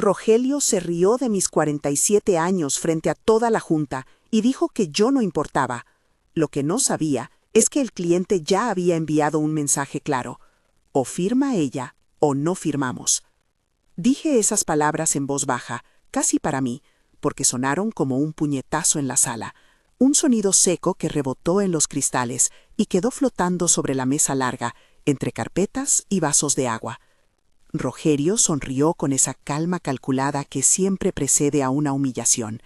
Rogelio se rió de mis 47 años frente a toda la junta y dijo que yo no importaba. Lo que no sabía es que el cliente ya había enviado un mensaje claro: o firma ella o no firmamos. Dije esas palabras en voz baja, casi para mí, porque sonaron como un puñetazo en la sala, un sonido seco que rebotó en los cristales y quedó flotando sobre la mesa larga, entre carpetas y vasos de agua. Rogelio sonrió con esa calma calculada que siempre precede a una humillación.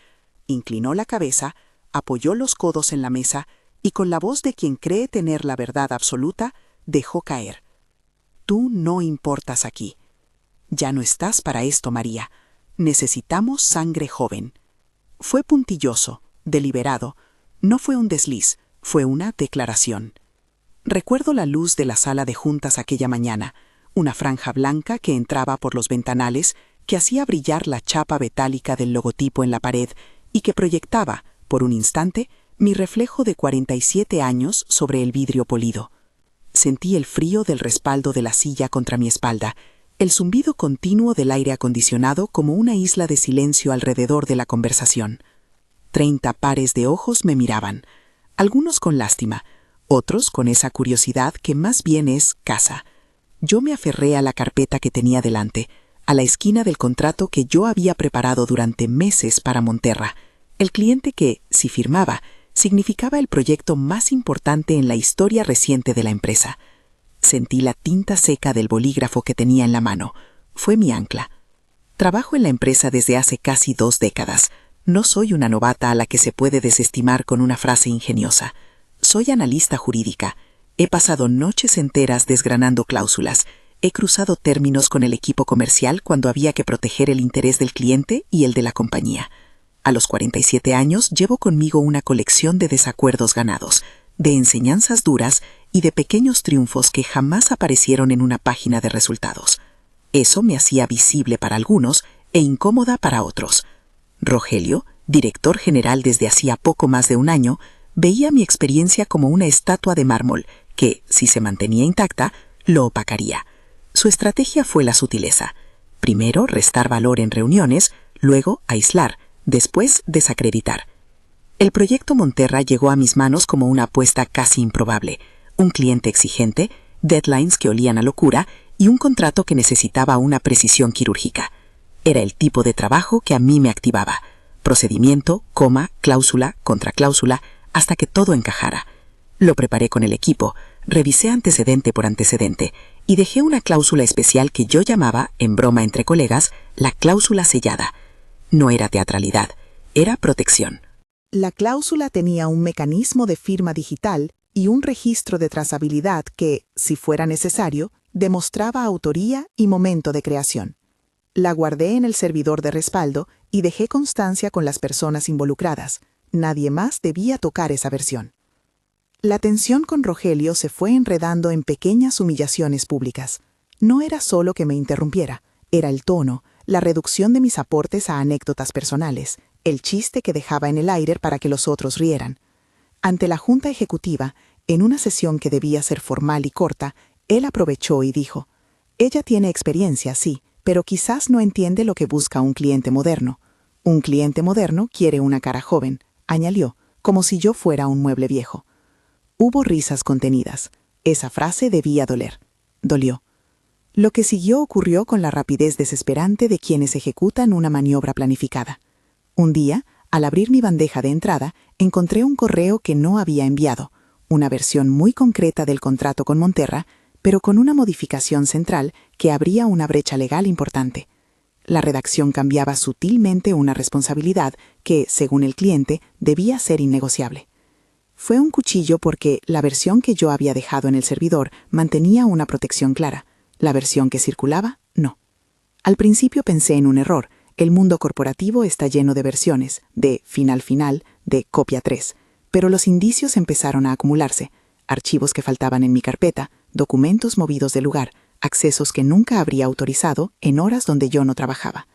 Inclinó la cabeza, apoyó los codos en la mesa y con la voz de quien cree tener la verdad absoluta, dejó caer: Tú no importas aquí. Ya no estás para esto, María. Necesitamos sangre joven. Fue puntilloso, deliberado. No fue un desliz, fue una declaración. Recuerdo la luz de la sala de juntas aquella mañana, una franja blanca que entraba por los ventanales, que hacía brillar la chapa metálica del logotipo en la pared y que proyectaba, por un instante, mi reflejo de 47 años sobre el vidrio polido. Sentí el frío del respaldo de la silla contra mi espalda, el zumbido continuo del aire acondicionado como una isla de silencio alrededor de la conversación. 30 pares de ojos me miraban, algunos con lástima, otros con esa curiosidad que más bien es caza. Yo me aferré a la carpeta que tenía delante, a la esquina del contrato que yo había preparado durante meses para Monterra, el cliente que, si firmaba, significaba el proyecto más importante en la historia reciente de la empresa. Sentí la tinta seca del bolígrafo que tenía en la mano. Fue mi ancla. Trabajo en la empresa desde hace casi 2 décadas. No soy una novata a la que se puede desestimar con una frase ingeniosa. Soy analista jurídica. He pasado noches enteras desgranando cláusulas. He cruzado términos con el equipo comercial cuando había que proteger el interés del cliente y el de la compañía. A los 47 años llevo conmigo una colección de desacuerdos ganados, de enseñanzas duras y de pequeños triunfos que jamás aparecieron en una página de resultados. Eso me hacía visible para algunos e incómoda para otros. Rogelio, director general desde hacía poco más de un año, veía mi experiencia como una estatua de mármol que, si se mantenía intacta, lo opacaría. Su estrategia fue la sutileza. Primero restar valor en reuniones, luego aislar, después desacreditar. El proyecto Monterra llegó a mis manos como una apuesta casi improbable, un cliente exigente, deadlines que olían a locura y un contrato que necesitaba una precisión quirúrgica. Era el tipo de trabajo que a mí me activaba. Procedimiento, coma, cláusula, contracláusula, hasta que todo encajara. Lo preparé con el equipo, revisé antecedente por antecedente y dejé una cláusula especial que yo llamaba, en broma entre colegas, la cláusula sellada. No era teatralidad, era protección. La cláusula tenía un mecanismo de firma digital y un registro de trazabilidad que, si fuera necesario, demostraba autoría y momento de creación. La guardé en el servidor de respaldo y dejé constancia con las personas involucradas. Nadie más debía tocar esa versión. La tensión con Rogelio se fue enredando en pequeñas humillaciones públicas. No era solo que me interrumpiera, era el tono, la reducción de mis aportes a anécdotas personales, el chiste que dejaba en el aire para que los otros rieran. Ante la junta ejecutiva, en una sesión que debía ser formal y corta, él aprovechó y dijo: «Ella tiene experiencia, sí, pero quizás no entiende lo que busca un cliente moderno. Un cliente moderno quiere una cara joven», añadió, como si yo fuera un mueble viejo. Hubo risas contenidas. Esa frase debía doler. Dolió. Lo que siguió ocurrió con la rapidez desesperante de quienes ejecutan una maniobra planificada. Un día, al abrir mi bandeja de entrada, encontré un correo que no había enviado, una versión muy concreta del contrato con Monterra, pero con una modificación central que abría una brecha legal importante. La redacción cambiaba sutilmente una responsabilidad que, según el cliente, debía ser innegociable. Fue un cuchillo porque la versión que yo había dejado en el servidor mantenía una protección clara. La versión que circulaba, no. Al principio pensé en un error. El mundo corporativo está lleno de versiones, de final, de copia 3, pero los indicios empezaron a acumularse. Archivos que faltaban en mi carpeta, documentos movidos del lugar, accesos que nunca habría autorizado en horas donde yo no trabajaba.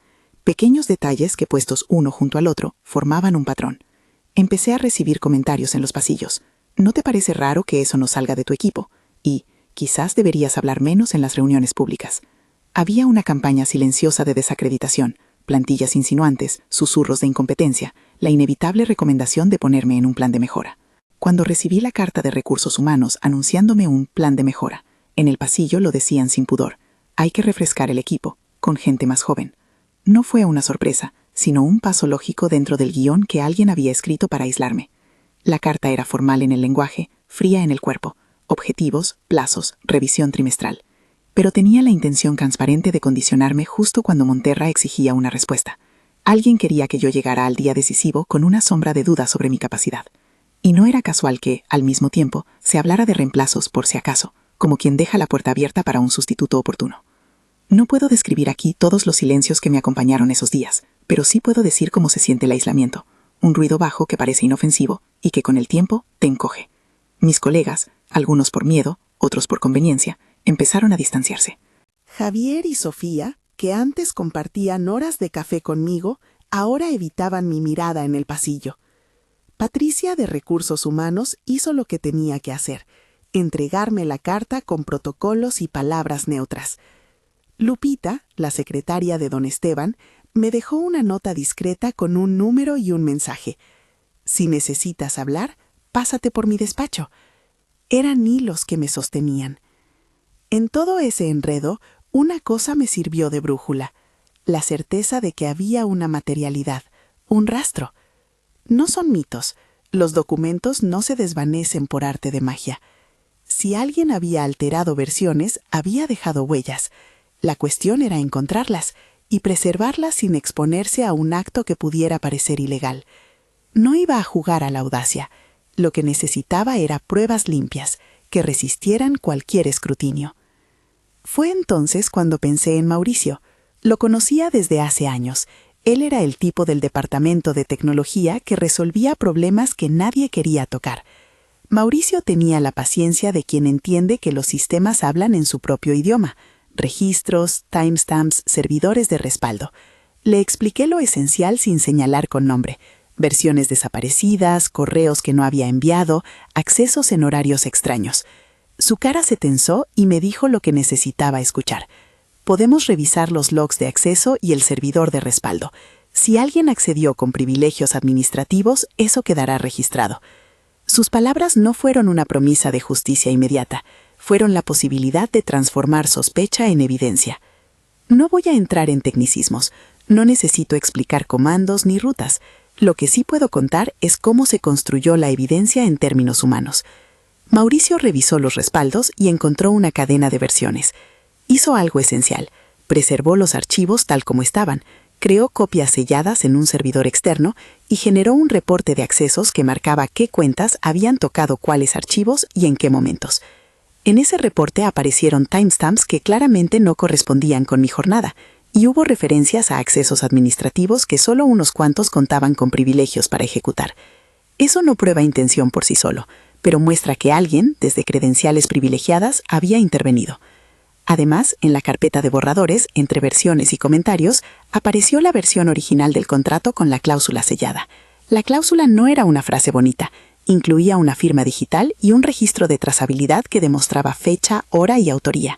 Pequeños detalles que puestos uno junto al otro formaban un patrón. Empecé a recibir comentarios en los pasillos. ¿No te parece raro que eso no salga de tu equipo? Y quizás deberías hablar menos en las reuniones públicas. Había una campaña silenciosa de desacreditación. plantillas insinuantes, susurros de incompetencia, la inevitable recomendación de ponerme en un plan de mejora. Cuando recibí la carta de Recursos Humanos anunciándome un plan de mejora, en el pasillo lo decían sin pudor: hay que refrescar el equipo, con gente más joven. No fue una sorpresa, sino un paso lógico dentro del guión que alguien había escrito para aislarme. La carta era formal en el lenguaje, fría en el cuerpo: objetivos, plazos, revisión trimestral. Pero tenía la intención transparente de condicionarme justo cuando Monterra exigía una respuesta. Alguien quería que yo llegara al día decisivo con una sombra de duda sobre mi capacidad. Y no era casual que, al mismo tiempo, se hablara de reemplazos por si acaso, como quien deja la puerta abierta para un sustituto oportuno. No puedo describir aquí todos los silencios que me acompañaron esos días, pero sí puedo decir cómo se siente el aislamiento: un ruido bajo que parece inofensivo y que con el tiempo te encoge. Mis colegas, algunos por miedo, otros por conveniencia, empezaron a distanciarse. Javier y Sofía, que antes compartían horas de café conmigo, ahora evitaban mi mirada en el pasillo. Patricia, de Recursos Humanos, hizo lo que tenía que hacer: entregarme la carta con protocolos y palabras neutras. Lupita, la secretaria de don Esteban, me dejó una nota discreta con un número y un mensaje: si necesitas hablar, pásate por mi despacho. Eran hilos que me sostenían. En todo ese enredo, una cosa me sirvió de brújula: la certeza de que había una materialidad, un rastro. No son mitos, los documentos no se desvanecen por arte de magia. Si alguien había alterado versiones, había dejado huellas. La cuestión era encontrarlas y preservarlas sin exponerse a un acto que pudiera parecer ilegal. No iba a jugar a la audacia. Lo que necesitaba era pruebas limpias, que resistieran cualquier escrutinio. Fue entonces cuando pensé en Mauricio. Lo conocía desde hace años. Él era el tipo del departamento de tecnología que resolvía problemas que nadie quería tocar. Mauricio tenía la paciencia de quien entiende que los sistemas hablan en su propio idioma: registros, timestamps, servidores de respaldo. Le expliqué lo esencial sin señalar con nombre: versiones desaparecidas, correos que no había enviado, accesos en horarios extraños. Su cara se tensó y me dijo lo que necesitaba escuchar: podemos revisar los logs de acceso y el servidor de respaldo. Si alguien accedió con privilegios administrativos, eso quedará registrado. Sus palabras no fueron una promesa de justicia inmediata, fueron la posibilidad de transformar sospecha en evidencia. No voy a entrar en tecnicismos, no necesito explicar comandos ni rutas. Lo que sí puedo contar es cómo se construyó la evidencia en términos humanos. Mauricio revisó los respaldos y encontró una cadena de versiones. Hizo algo esencial: preservó los archivos tal como estaban, creó copias selladas en un servidor externo y generó un reporte de accesos que marcaba qué cuentas habían tocado cuáles archivos y en qué momentos. En ese reporte aparecieron timestamps que claramente no correspondían con mi jornada, y hubo referencias a accesos administrativos que solo unos cuantos contaban con privilegios para ejecutar. Eso no prueba intención por sí solo, pero muestra que alguien, desde credenciales privilegiadas, había intervenido. Además, en la carpeta de borradores, entre versiones y comentarios, apareció la versión original del contrato con la cláusula sellada. La cláusula no era una frase bonita, incluía una firma digital y un registro de trazabilidad que demostraba fecha, hora y autoría.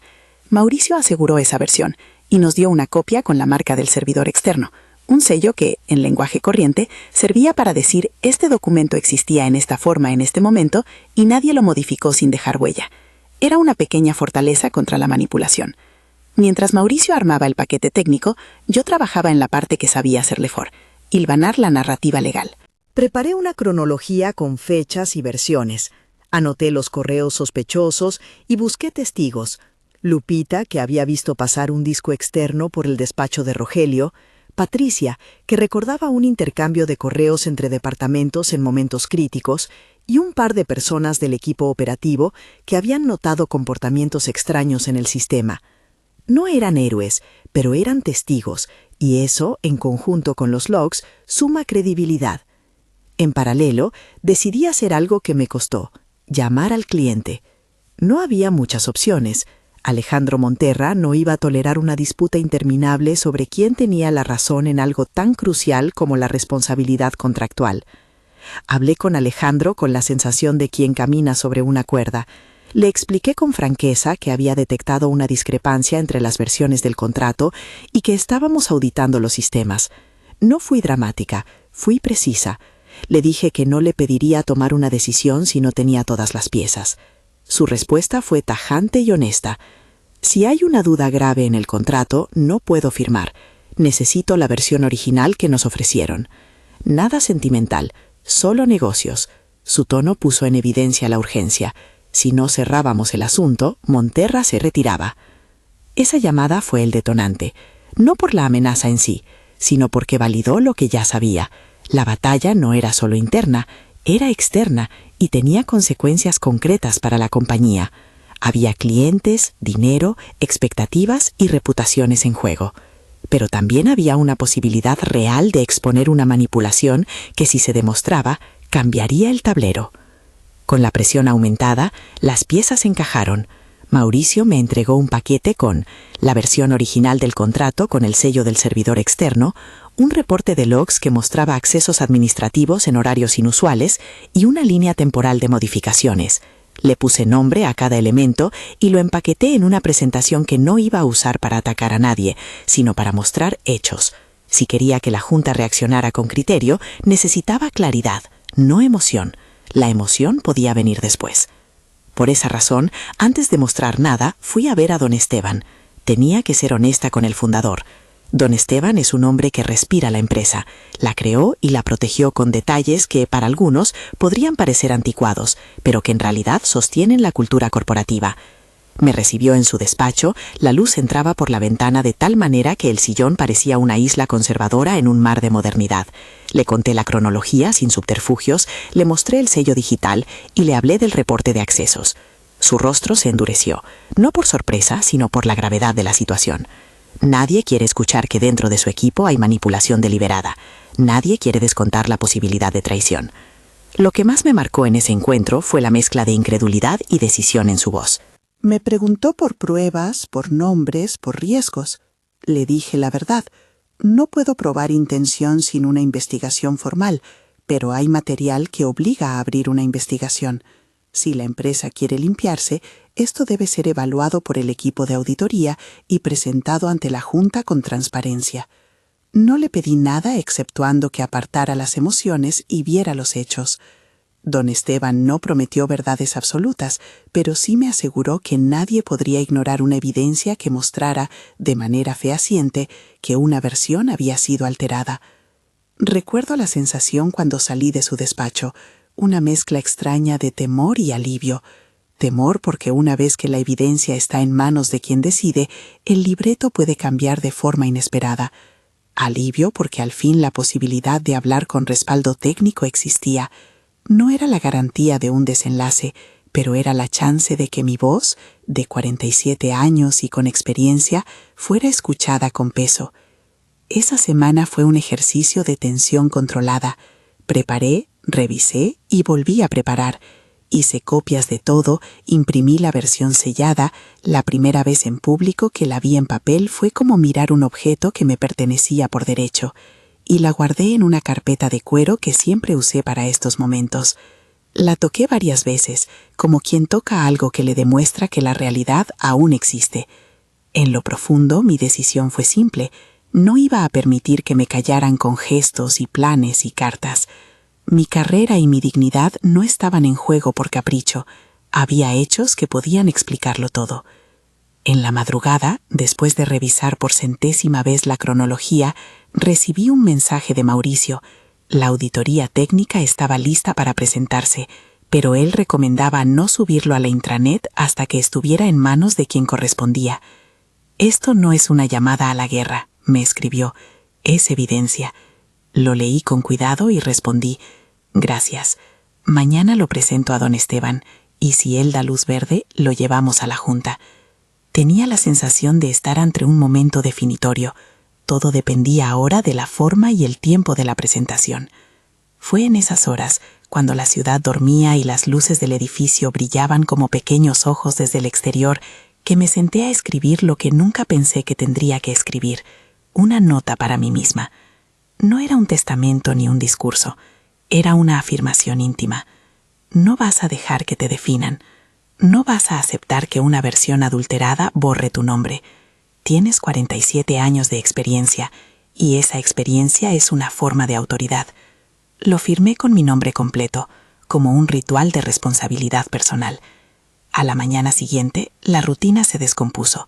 Mauricio aseguró esa versión y nos dio una copia con la marca del servidor externo, un sello que, en lenguaje corriente, servía para decir: este documento existía en esta forma en este momento y nadie lo modificó sin dejar huella. Era una pequeña fortaleza contra la manipulación. Mientras Mauricio armaba el paquete técnico, yo trabajaba en la parte que sabía hacerle hilvanar la narrativa legal. Preparé una cronología con fechas y versiones. Anoté los correos sospechosos y busqué testigos: Lupita, que había visto pasar un disco externo por el despacho de Rogelio; Patricia, que recordaba un intercambio de correos entre departamentos en momentos críticos; y un par de personas del equipo operativo que habían notado comportamientos extraños en el sistema. No eran héroes, pero eran testigos, y eso, en conjunto con los logs, suma credibilidad. En paralelo, decidí hacer algo que me costó: llamar al cliente. No había muchas opciones. Alejandro Monterra no iba a tolerar una disputa interminable sobre quién tenía la razón en algo tan crucial como la responsabilidad contractual. Hablé con Alejandro con la sensación de quien camina sobre una cuerda. Le expliqué con franqueza que había detectado una discrepancia entre las versiones del contrato y que estábamos auditando los sistemas. No fui dramática, fui precisa. Le dije que no le pediría tomar una decisión si no tenía todas las piezas. Su respuesta fue tajante y honesta. Si hay una duda grave en el contrato, no puedo firmar. Necesito la versión original que nos ofrecieron. Nada sentimental, solo negocios. Su tono puso en evidencia la urgencia. Si no cerrábamos el asunto, Monterra se retiraba. Esa llamada fue el detonante, no por la amenaza en sí, sino porque validó lo que ya sabía. La batalla no era solo interna, era externa y tenía consecuencias concretas para la compañía. Había clientes, dinero, expectativas y reputaciones en juego. Pero también había una posibilidad real de exponer una manipulación que, si se demostraba, cambiaría el tablero. Con la presión aumentada, las piezas encajaron. Mauricio me entregó un paquete con la versión original del contrato con el sello del servidor externo, un reporte de logs que mostraba accesos administrativos en horarios inusuales y una línea temporal de modificaciones. Le puse nombre a cada elemento y lo empaqueté en una presentación que no iba a usar para atacar a nadie, sino para mostrar hechos. Si quería que la Junta reaccionara con criterio, necesitaba claridad, no emoción. La emoción podía venir después. Por esa razón, antes de mostrar nada, fui a ver a don Esteban. Tenía que ser honesta con el fundador. Don Esteban es un hombre que respira la empresa. La creó y la protegió con detalles que, para algunos, podrían parecer anticuados, pero que en realidad sostienen la cultura corporativa. Me recibió en su despacho, la luz entraba por la ventana de tal manera que el sillón parecía una isla conservadora en un mar de modernidad. Le conté la cronología sin subterfugios, le mostré el sello digital y le hablé del reporte de accesos. Su rostro se endureció, no por sorpresa, sino por la gravedad de la situación. Nadie quiere escuchar que dentro de su equipo hay manipulación deliberada. Nadie quiere descontar la posibilidad de traición. Lo que más me marcó en ese encuentro fue la mezcla de incredulidad y decisión en su voz. Me preguntó por pruebas, por nombres, por riesgos. Le dije la verdad. No puedo probar intención sin una investigación formal, pero hay material que obliga a abrir una investigación. Si la empresa quiere limpiarse, esto debe ser evaluado por el equipo de auditoría y presentado ante la Junta con transparencia. No le pedí nada exceptuando que apartara las emociones y viera los hechos. Don Esteban no prometió verdades absolutas, pero sí me aseguró que nadie podría ignorar una evidencia que mostrara, de manera fehaciente, que una versión había sido alterada. Recuerdo la sensación cuando salí de su despacho, una mezcla extraña de temor y alivio. Temor porque una vez que la evidencia está en manos de quien decide, el libreto puede cambiar de forma inesperada. Alivio porque al fin la posibilidad de hablar con respaldo técnico existía. No era la garantía de un desenlace, pero era la chance de que mi voz, de 47 años y con experiencia, fuera escuchada con peso. Esa semana fue un ejercicio de tensión controlada. Preparé, revisé y volví a preparar. Hice copias de todo, imprimí la versión sellada. La primera vez en público que la vi en papel fue como mirar un objeto que me pertenecía por derecho. Y la guardé en una carpeta de cuero que siempre usé para estos momentos. La toqué varias veces, como quien toca algo que le demuestra que la realidad aún existe. En lo profundo, mi decisión fue simple. No iba a permitir que me callaran con gestos y planes y cartas. Mi carrera y mi dignidad no estaban en juego por capricho. Había hechos que podían explicarlo todo. En la madrugada, después de revisar por 100ª vez la cronología, recibí un mensaje de Mauricio. La auditoría técnica estaba lista para presentarse, pero él recomendaba no subirlo a la intranet hasta que estuviera en manos de quien correspondía. «Esto no es una llamada a la guerra», me escribió. «Es evidencia». Lo leí con cuidado y respondí: «Gracias. Mañana lo presento a don Esteban, y si él da luz verde, lo llevamos a la Junta». Tenía la sensación de estar ante un momento definitorio. Todo dependía ahora de la forma y el tiempo de la presentación. Fue en esas horas, cuando la ciudad dormía y las luces del edificio brillaban como pequeños ojos desde el exterior, que me senté a escribir lo que nunca pensé que tendría que escribir, una nota para mí misma. No era un testamento ni un discurso, era una afirmación íntima. No vas a dejar que te definan. no vas a aceptar que una versión adulterada borre tu nombre. Tienes 47 años de experiencia y esa experiencia es una forma de autoridad. Lo firmé con mi nombre completo, como un ritual de responsabilidad personal. A la mañana siguiente, la rutina se descompuso.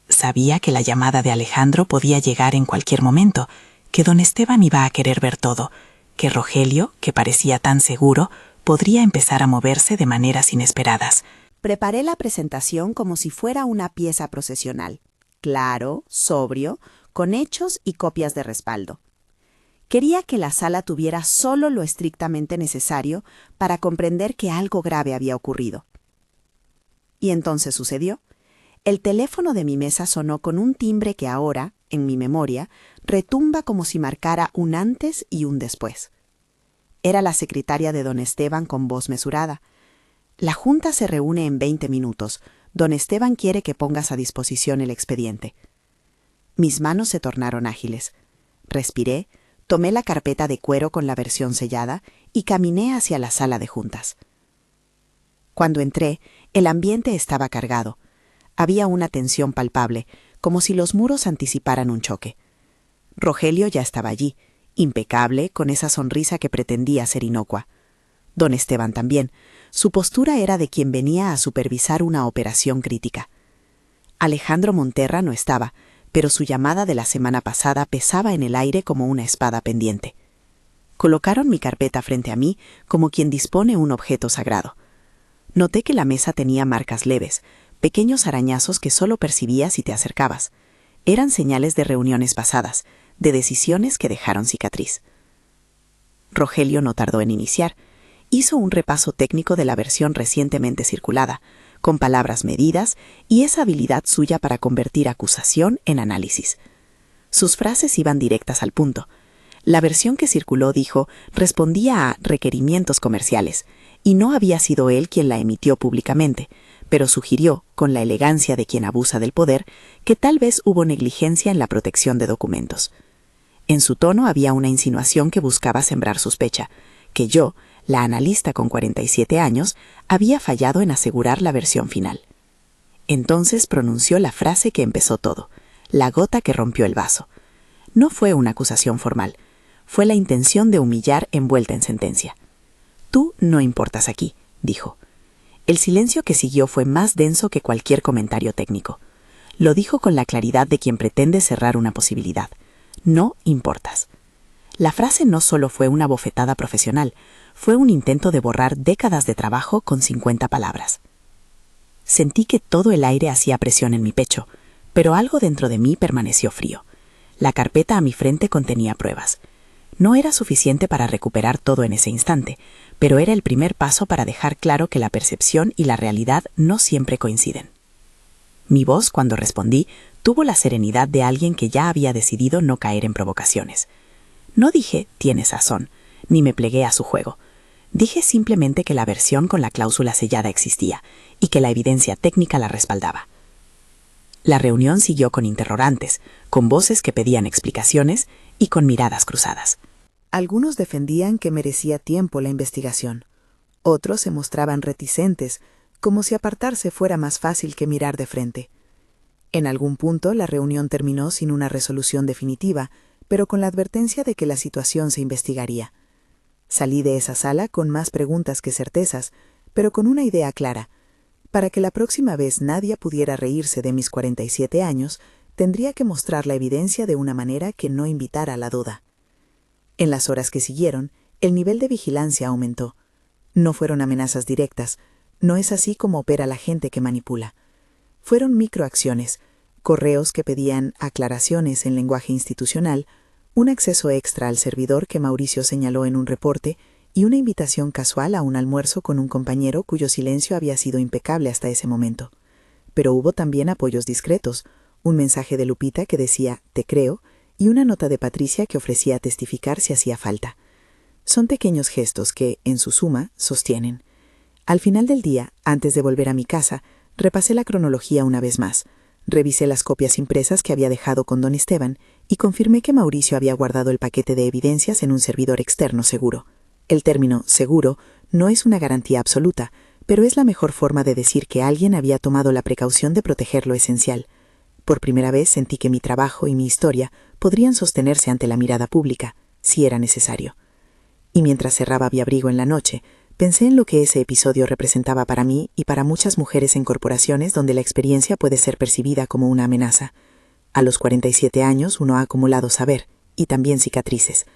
Sabía que la llamada de Alejandro podía llegar en cualquier momento, que don Esteban iba a querer ver todo, que Rogelio, que parecía tan seguro, podría empezar a moverse de maneras inesperadas. Preparé la presentación como si fuera una pieza procesional. Claro, sobrio, con hechos y copias de respaldo. Quería que la sala tuviera solo lo estrictamente necesario para comprender que algo grave había ocurrido. Y entonces sucedió. El teléfono de mi mesa sonó con un timbre que ahora, en mi memoria, retumba como si marcara un antes y un después. Era la secretaria de don Esteban con voz mesurada. La junta se reúne en 20 minutos. Don Esteban quiere que pongas a disposición el expediente. Mis manos se tornaron ágiles. Respiré, tomé la carpeta de cuero con la versión sellada y caminé hacia la sala de juntas. Cuando entré, el ambiente estaba cargado. Había una tensión palpable, como si los muros anticiparan un choque. Rogelio ya estaba allí, impecable, con esa sonrisa que pretendía ser inocua. Don Esteban también. Su postura era de quien venía a supervisar una operación crítica. Alejandro Monterra no estaba, pero su llamada de la semana pasada pesaba en el aire como una espada pendiente. Colocaron mi carpeta frente a mí como quien dispone un objeto sagrado. Noté que la mesa tenía marcas leves, pequeños arañazos que solo percibías si te acercabas. Eran señales de reuniones pasadas, de decisiones que dejaron cicatriz. Rogelio no tardó en iniciar. Hizo un repaso técnico de la versión recientemente circulada, con palabras medidas y esa habilidad suya para convertir acusación en análisis. Sus frases iban directas al punto. La versión que circuló, dijo, respondía a requerimientos comerciales, y no había sido él quien la emitió públicamente, pero sugirió, con la elegancia de quien abusa del poder, que tal vez hubo negligencia en la protección de documentos. En su tono había una insinuación que buscaba sembrar sospecha, que yo, la analista con 47 años, había fallado en asegurar la versión final. Entonces pronunció la frase que empezó todo, la gota que rompió el vaso. No fue una acusación formal, fue la intención de humillar envuelta en sentencia. «Tú no importas aquí», dijo. El silencio que siguió fue más denso que cualquier comentario técnico. Lo dijo con la claridad de quien pretende cerrar una posibilidad. «No importas». La frase no solo fue una bofetada profesional, fue un intento de borrar décadas de trabajo con 50 palabras. Sentí que todo el aire hacía presión en mi pecho, pero algo dentro de mí permaneció frío. La carpeta a mi frente contenía pruebas. No era suficiente para recuperar todo en ese instante, pero era el primer paso para dejar claro que la percepción y la realidad no siempre coinciden. Mi voz, cuando respondí, tuvo la serenidad de alguien que ya había decidido no caer en provocaciones. No dije, tienes razón, ni me plegué a su juego. Dije simplemente que la versión con la cláusula sellada existía y que la evidencia técnica la respaldaba. La reunión siguió con interrogantes, con voces que pedían explicaciones y con miradas cruzadas. Algunos defendían que merecía tiempo la investigación. Otros se mostraban reticentes, como si apartarse fuera más fácil que mirar de frente. En algún punto la reunión terminó sin una resolución definitiva, pero con la advertencia de que la situación se investigaría. Salí de esa sala con más preguntas que certezas, pero con una idea clara. Para que la próxima vez nadie pudiera reírse de mis 47 años, tendría que mostrar la evidencia de una manera que no invitara a la duda. En las horas que siguieron, el nivel de vigilancia aumentó. No fueron amenazas directas, no es así como opera la gente que manipula. Fueron microacciones, correos que pedían aclaraciones en lenguaje institucional, un acceso extra al servidor que Mauricio señaló en un reporte y una invitación casual a un almuerzo con un compañero cuyo silencio había sido impecable hasta ese momento. Pero hubo también apoyos discretos, un mensaje de Lupita que decía «te creo» y una nota de Patricia que ofrecía testificar si hacía falta. Son pequeños gestos que, en su suma, sostienen. Al final del día, antes de volver a mi casa, repasé la cronología una vez más. Revisé las copias impresas que había dejado con don Esteban y confirmé que Mauricio había guardado el paquete de evidencias en un servidor externo seguro. El término «seguro» no es una garantía absoluta, pero es la mejor forma de decir que alguien había tomado la precaución de proteger lo esencial. Por primera vez sentí que mi trabajo y mi historia podrían sostenerse ante la mirada pública, si era necesario. Y mientras cerraba mi abrigo en la noche, pensé en lo que ese episodio representaba para mí y para muchas mujeres en corporaciones donde la experiencia puede ser percibida como una amenaza. A los 47 años uno ha acumulado saber, y también cicatrices.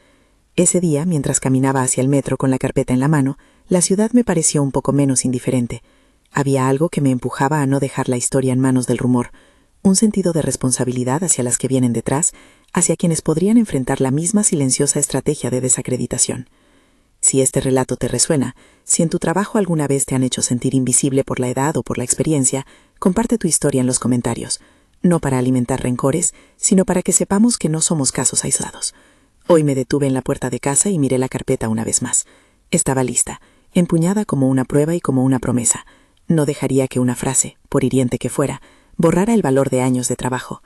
Ese día, mientras caminaba hacia el metro con la carpeta en la mano, la ciudad me pareció un poco menos indiferente. Había algo que me empujaba a no dejar la historia en manos del rumor, un sentido de responsabilidad hacia las que vienen detrás, hacia quienes podrían enfrentar la misma silenciosa estrategia de desacreditación. Si este relato te resuena, si en tu trabajo alguna vez te han hecho sentir invisible por la edad o por la experiencia, comparte tu historia en los comentarios, no para alimentar rencores, sino para que sepamos que no somos casos aislados. Hoy me detuve en la puerta de casa y miré la carpeta una vez más. Estaba lista, empuñada como una prueba y como una promesa. No dejaría que una frase, por hiriente que fuera, borrara el valor de años de trabajo.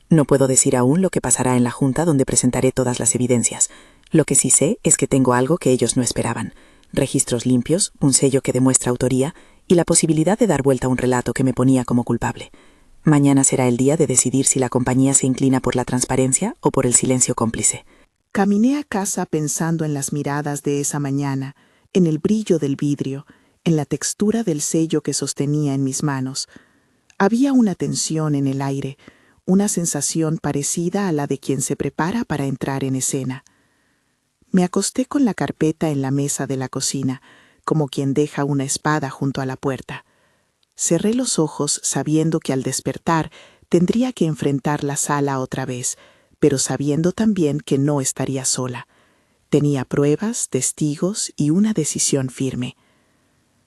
No puedo decir aún lo que pasará en la junta donde presentaré todas las evidencias. Lo que sí sé es que tengo algo que ellos no esperaban. Registros limpios, un sello que demuestra autoría y la posibilidad de dar vuelta a un relato que me ponía como culpable. Mañana será el día de decidir si la compañía se inclina por la transparencia o por el silencio cómplice. Caminé a casa pensando en las miradas de esa mañana, en el brillo del vidrio, en la textura del sello que sostenía en mis manos. Había una tensión en el aire, una sensación parecida a la de quien se prepara para entrar en escena. Me acosté con la carpeta en la mesa de la cocina, como quien deja una espada junto a la puerta. Cerré los ojos sabiendo que al despertar tendría que enfrentar la sala otra vez, pero sabiendo también que no estaría sola. Tenía pruebas, testigos y una decisión firme.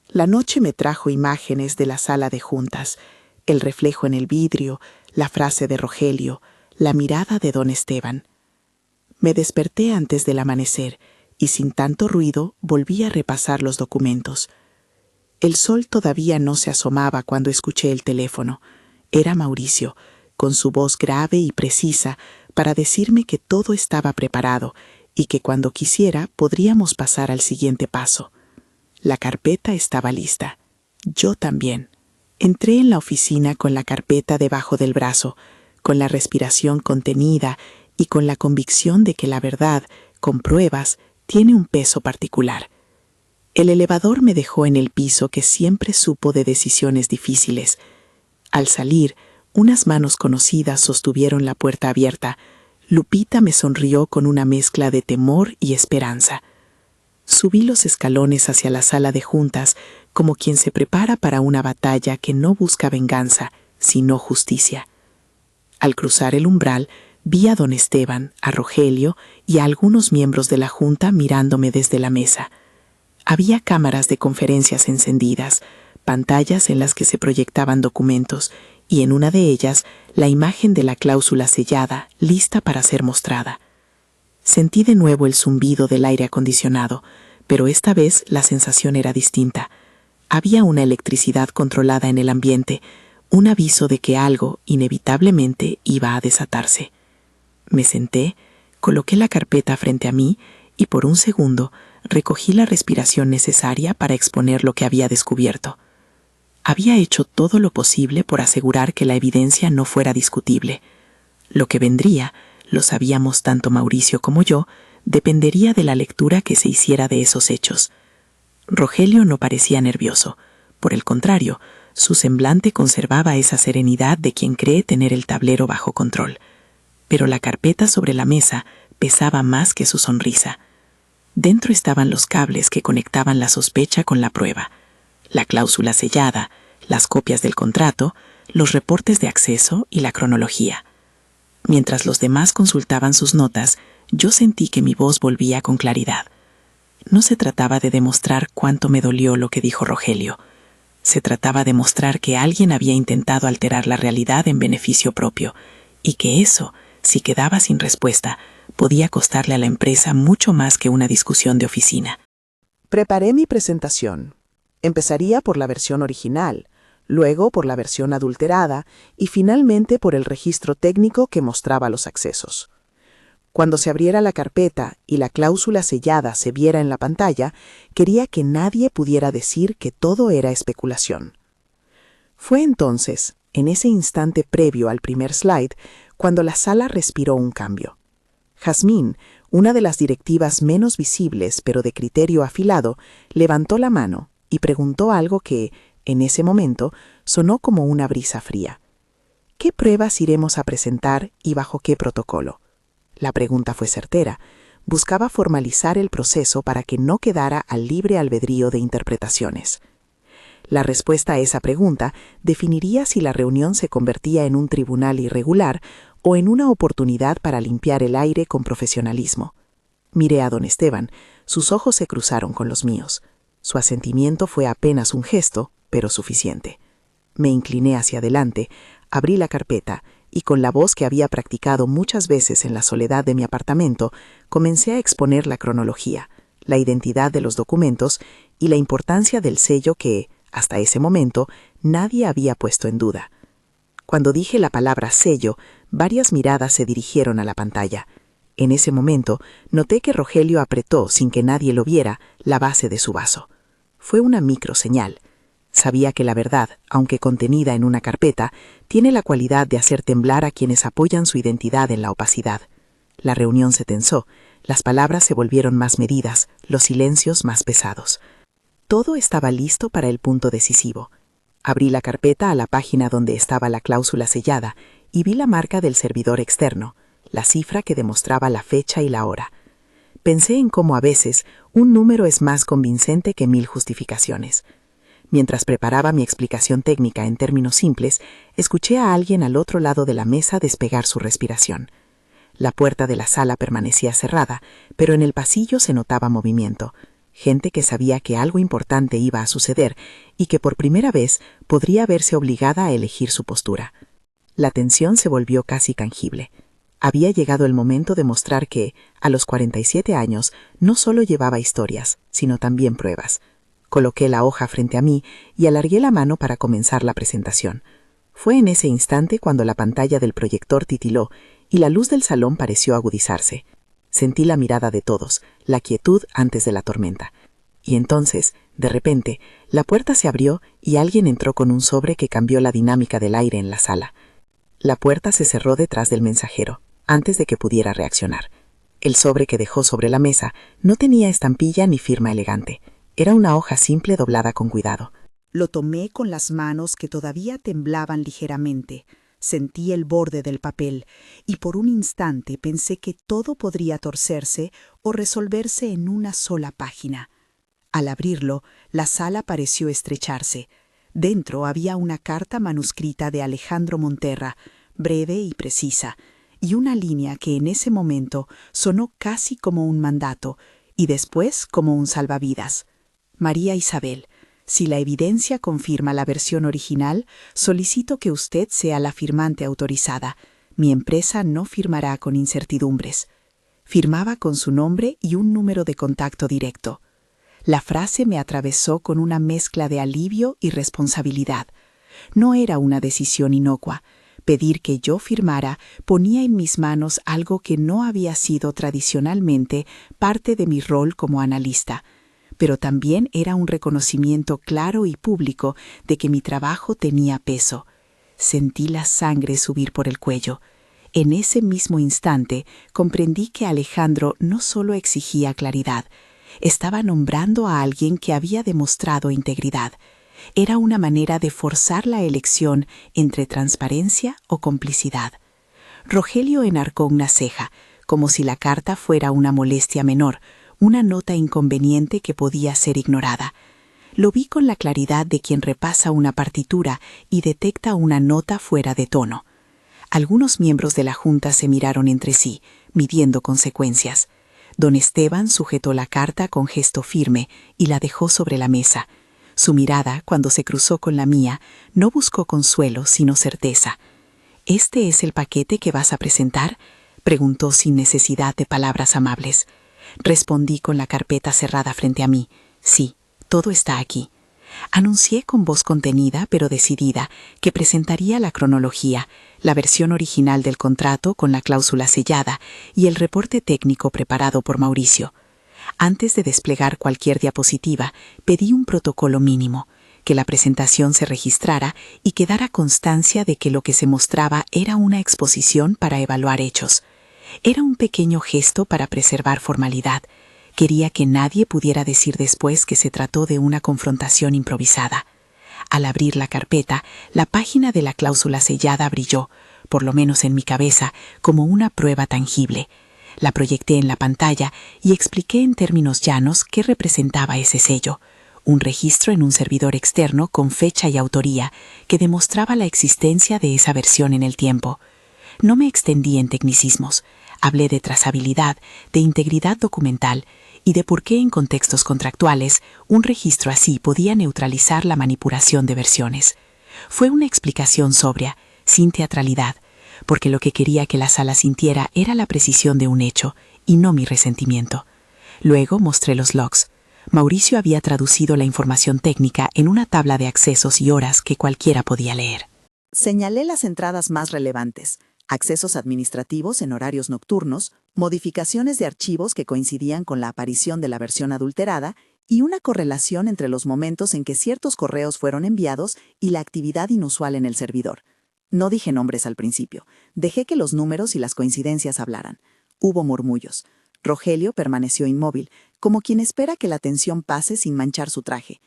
La noche me trajo imágenes de la sala de juntas, el reflejo en el vidrio, la frase de Rogelio, la mirada de don Esteban. Me desperté antes del amanecer y sin tanto ruido volví a repasar los documentos. El sol todavía no se asomaba cuando escuché el teléfono. Era Mauricio, con su voz grave y precisa, para decirme que todo estaba preparado y que cuando quisiera podríamos pasar al siguiente paso. La carpeta estaba lista. Yo también. Entré en la oficina con la carpeta debajo del brazo, con la respiración contenida y con la convicción de que la verdad, con pruebas, tiene un peso particular. El elevador me dejó en el piso que siempre supo de decisiones difíciles. Al salir, unas manos conocidas sostuvieron la puerta abierta. Lupita me sonrió con una mezcla de temor y esperanza. Subí los escalones hacia la sala de juntas como quien se prepara para una batalla que no busca venganza, sino justicia. Al cruzar el umbral, vi a don Esteban, a Rogelio y a algunos miembros de la junta mirándome desde la mesa. Había cámaras de conferencias encendidas, pantallas en las que se proyectaban documentos y en una de ellas la imagen de la cláusula sellada, lista para ser mostrada. Sentí de nuevo el zumbido del aire acondicionado, pero esta vez la sensación era distinta. Había una electricidad controlada en el ambiente, un aviso de que algo, inevitablemente, iba a desatarse. Me senté, coloqué la carpeta frente a mí y por un segundo recogí la respiración necesaria para exponer lo que había descubierto. Había hecho todo lo posible por asegurar que la evidencia no fuera discutible. Lo que vendría, lo sabíamos tanto Mauricio como yo, dependería de la lectura que se hiciera de esos hechos. Rogelio no parecía nervioso. Por el contrario, su semblante conservaba esa serenidad de quien cree tener el tablero bajo control. Pero la carpeta sobre la mesa pesaba más que su sonrisa. Dentro estaban los cables que conectaban la sospecha con la prueba, la cláusula sellada, las copias del contrato, los reportes de acceso y la cronología. Mientras los demás consultaban sus notas, yo sentí que mi voz volvía con claridad. No se trataba de demostrar cuánto me dolió lo que dijo Rogelio. Se trataba de mostrar que alguien había intentado alterar la realidad en beneficio propio, y que eso, si quedaba sin respuesta, podía costarle a la empresa mucho más que una discusión de oficina. Preparé mi presentación. Empezaría por la versión original, luego por la versión adulterada y finalmente por el registro técnico que mostraba los accesos. Cuando se abriera la carpeta y la cláusula sellada se viera en la pantalla, quería que nadie pudiera decir que todo era especulación. Fue entonces, en ese instante previo al primer slide, cuando la sala respiró un cambio. Jazmín, una de las directivas menos visibles pero de criterio afilado, levantó la mano y preguntó algo que, en ese momento, sonó como una brisa fría. ¿Qué pruebas iremos a presentar y bajo qué protocolo? La pregunta fue certera. Buscaba formalizar el proceso para que no quedara al libre albedrío de interpretaciones. La respuesta a esa pregunta definiría si la reunión se convertía en un tribunal irregular o en una oportunidad para limpiar el aire con profesionalismo. Miré a don Esteban. Sus ojos se cruzaron con los míos. Su asentimiento fue apenas un gesto, pero suficiente. Me incliné hacia adelante, abrí la carpeta y con la voz que había practicado muchas veces en la soledad de mi apartamento, comencé a exponer la cronología, la identidad de los documentos y la importancia del sello que, hasta ese momento, nadie había puesto en duda. Cuando dije la palabra sello, varias miradas se dirigieron a la pantalla. En ese momento, noté que Rogelio apretó, sin que nadie lo viera, la base de su vaso. Fue una microseñal. Sabía que la verdad, aunque contenida en una carpeta, tiene la cualidad de hacer temblar a quienes apoyan su identidad en la opacidad. La reunión se tensó, las palabras se volvieron más medidas, los silencios más pesados. Todo estaba listo para el punto decisivo. Abrí la carpeta a la página donde estaba la cláusula sellada y vi la marca del servidor externo, la cifra que demostraba la fecha y la hora. Pensé en cómo a veces un número es más convincente que 1000 justificaciones. Mientras preparaba mi explicación técnica en términos simples, escuché a alguien al otro lado de la mesa despegar su respiración. La puerta de la sala permanecía cerrada, pero en el pasillo se notaba movimiento. Gente que sabía que algo importante iba a suceder y que por primera vez podría verse obligada a elegir su postura. La tensión se volvió casi tangible. Había llegado el momento de mostrar que, a los 47 años, no solo llevaba historias, sino también pruebas. Coloqué la hoja frente a mí y alargué la mano para comenzar la presentación. Fue en ese instante cuando la pantalla del proyector titiló y la luz del salón pareció agudizarse. Sentí la mirada de todos, la quietud antes de la tormenta. Y entonces, de repente, la puerta se abrió y alguien entró con un sobre que cambió la dinámica del aire en la sala. La puerta se cerró detrás del mensajero, antes de que pudiera reaccionar. El sobre que dejó sobre la mesa no tenía estampilla ni firma elegante. Era una hoja simple doblada con cuidado. Lo tomé con las manos que todavía temblaban ligeramente. Sentí el borde del papel y por un instante pensé que todo podría torcerse o resolverse en una sola página. Al abrirlo, la sala pareció estrecharse. Dentro había una carta manuscrita de Alejandro Monterra, breve y precisa, y una línea que en ese momento sonó casi como un mandato y después como un salvavidas. María Isabel, si la evidencia confirma la versión original, solicito que usted sea la firmante autorizada. Mi empresa no firmará con incertidumbres. Firmaba con su nombre y un número de contacto directo. La frase me atravesó con una mezcla de alivio y responsabilidad. No era una decisión inocua. Pedir que yo firmara ponía en mis manos algo que no había sido tradicionalmente parte de mi rol como analista, pero también era un reconocimiento claro y público de que mi trabajo tenía peso. Sentí la sangre subir por el cuello. En ese mismo instante comprendí que Alejandro no solo exigía claridad, estaba nombrando a alguien que había demostrado integridad. Era una manera de forzar la elección entre transparencia o complicidad. Rogelio enarcó una ceja, como si la carta fuera una molestia menor, una nota inconveniente que podía ser ignorada. Lo vi con la claridad de quien repasa una partitura y detecta una nota fuera de tono. Algunos miembros de la Junta se miraron entre sí, midiendo consecuencias. Don Esteban sujetó la carta con gesto firme y la dejó sobre la mesa. Su mirada, cuando se cruzó con la mía, no buscó consuelo, sino certeza. ¿Este es el paquete que vas a presentar?, preguntó sin necesidad de palabras amables. Respondí con la carpeta cerrada frente a mí. Sí, todo está aquí. Anuncié con voz contenida pero decidida que presentaría la cronología, la versión original del contrato con la cláusula sellada y el reporte técnico preparado por Mauricio. Antes de desplegar cualquier diapositiva, pedí un protocolo mínimo, que la presentación se registrara y quedara constancia de que lo que se mostraba era una exposición para evaluar hechos. Era un pequeño gesto para preservar formalidad. Quería que nadie pudiera decir después que se trató de una confrontación improvisada. Al abrir la carpeta, la página de la cláusula sellada brilló, por lo menos en mi cabeza, como una prueba tangible. La proyecté en la pantalla y expliqué en términos llanos qué representaba ese sello. Un registro en un servidor externo con fecha y autoría que demostraba la existencia de esa versión en el tiempo. No me extendí en tecnicismos. Hablé de trazabilidad, de integridad documental y de por qué en contextos contractuales un registro así podía neutralizar la manipulación de versiones. Fue una explicación sobria, sin teatralidad, porque lo que quería que la sala sintiera era la precisión de un hecho y no mi resentimiento. Luego mostré los logs. Mauricio había traducido la información técnica en una tabla de accesos y horas que cualquiera podía leer. Señalé las entradas más relevantes: accesos administrativos en horarios nocturnos, modificaciones de archivos que coincidían con la aparición de la versión adulterada y una correlación entre los momentos en que ciertos correos fueron enviados y la actividad inusual en el servidor. No dije nombres al principio, dejé que los números y las coincidencias hablaran. Hubo murmullos. Rogelio permaneció inmóvil, como quien espera que la tensión pase sin manchar su traje.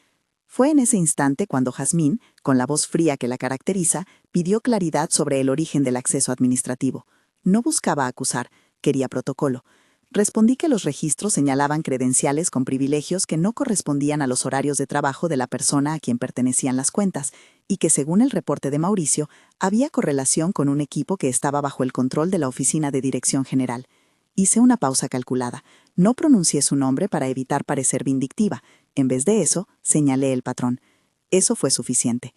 Fue en ese instante cuando Jazmín, con la voz fría que la caracteriza, pidió claridad sobre el origen del acceso administrativo. No buscaba acusar, quería protocolo. Respondí que los registros señalaban credenciales con privilegios que no correspondían a los horarios de trabajo de la persona a quien pertenecían las cuentas, y que según el reporte de Mauricio, había correlación con un equipo que estaba bajo el control de la Oficina de Dirección General. Hice una pausa calculada. No pronuncié su nombre para evitar parecer vindictiva. En vez de eso, señalé el patrón. Eso fue suficiente.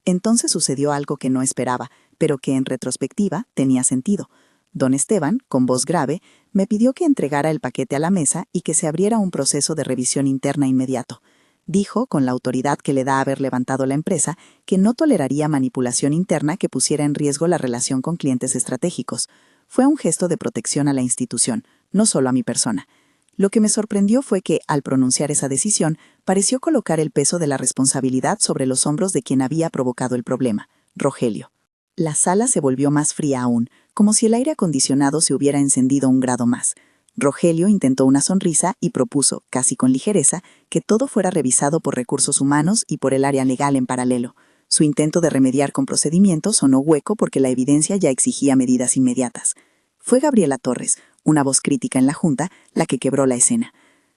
Entonces sucedió algo que no esperaba, pero que en retrospectiva tenía sentido. Don Esteban, con voz grave, me pidió que entregara el paquete a la mesa y que se abriera un proceso de revisión interna inmediato. Dijo, con la autoridad que le da haber levantado la empresa, que no toleraría manipulación interna que pusiera en riesgo la relación con clientes estratégicos. Fue un gesto de protección a la institución, no solo a mi persona. Lo que me sorprendió fue que, al pronunciar esa decisión, pareció colocar el peso de la responsabilidad sobre los hombros de quien había provocado el problema, Rogelio. La sala se volvió más fría aún, como si el aire acondicionado se hubiera encendido un grado más. Rogelio intentó una sonrisa y propuso, casi con ligereza, que todo fuera revisado por recursos humanos y por el área legal en paralelo. Su intento de remediar con procedimientos sonó hueco porque la evidencia ya exigía medidas inmediatas. Fue Gabriela Torres, una voz crítica en la Junta, la que quebró la escena.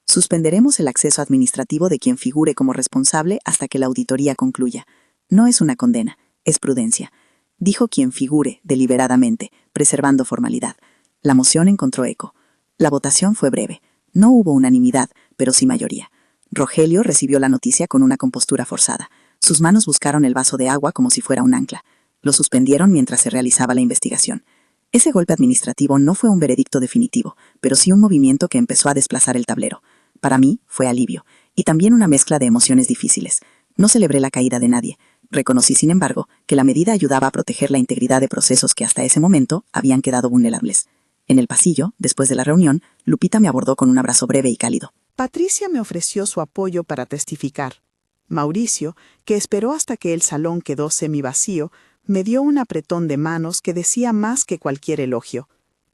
Suspenderemos el acceso administrativo de quien figure como responsable hasta que la auditoría concluya. No es una condena, es prudencia. Dijo quien figure deliberadamente, preservando formalidad. La moción encontró eco. La votación fue breve. No hubo unanimidad, pero sí mayoría. Rogelio recibió la noticia con una compostura forzada. Sus manos buscaron el vaso de agua como si fuera un ancla. Lo suspendieron mientras se realizaba la investigación. Ese golpe administrativo no fue un veredicto definitivo, pero sí un movimiento que empezó a desplazar el tablero. Para mí fue alivio, y también una mezcla de emociones difíciles. No celebré la caída de nadie. Reconocí, sin embargo, que la medida ayudaba a proteger la integridad de procesos que hasta ese momento habían quedado vulnerables. En el pasillo, después de la reunión, Lupita me abordó con un abrazo breve y cálido. Patricia me ofreció su apoyo para testificar. Mauricio, que esperó hasta que el salón quedó semivacío, me dio un apretón de manos que decía más que cualquier elogio.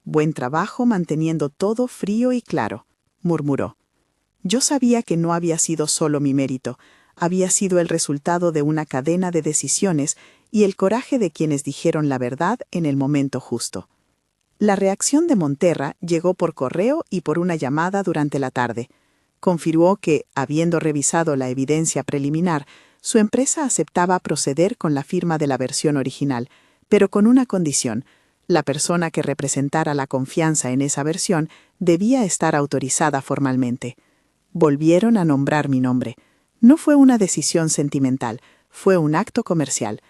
«Buen trabajo manteniendo todo frío y claro», murmuró. Yo sabía que no había sido solo mi mérito, había sido el resultado de una cadena de decisiones y el coraje de quienes dijeron la verdad en el momento justo. La reacción de Monterra llegó por correo y por una llamada durante la tarde. Confirmó que, habiendo revisado la evidencia preliminar, su empresa aceptaba proceder con la firma de la versión original, pero con una condición: la persona que representara la confianza en esa versión debía estar autorizada formalmente. Volvieron a nombrar mi nombre. No fue una decisión sentimental, fue un acto comercial.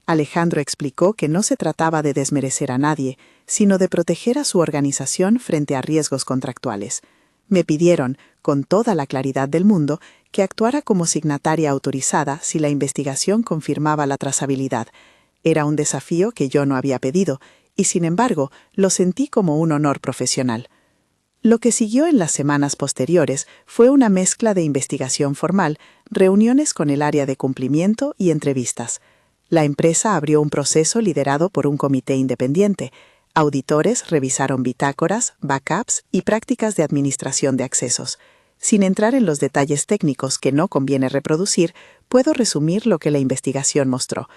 Alejandro explicó que no se trataba de desmerecer a nadie, sino de proteger a su organización frente a riesgos contractuales. Me pidieron, con toda la claridad del mundo, que actuara como signataria autorizada si la investigación confirmaba la trazabilidad. Era un desafío que yo no había pedido, y sin embargo, lo sentí como un honor profesional. Lo que siguió en las semanas posteriores fue una mezcla de investigación formal, reuniones con el área de cumplimiento y entrevistas. La empresa abrió un proceso liderado por un comité independiente. Auditores revisaron bitácoras, backups y prácticas de administración de accesos. Sin entrar en los detalles técnicos que no conviene reproducir, puedo resumir lo que la investigación mostró.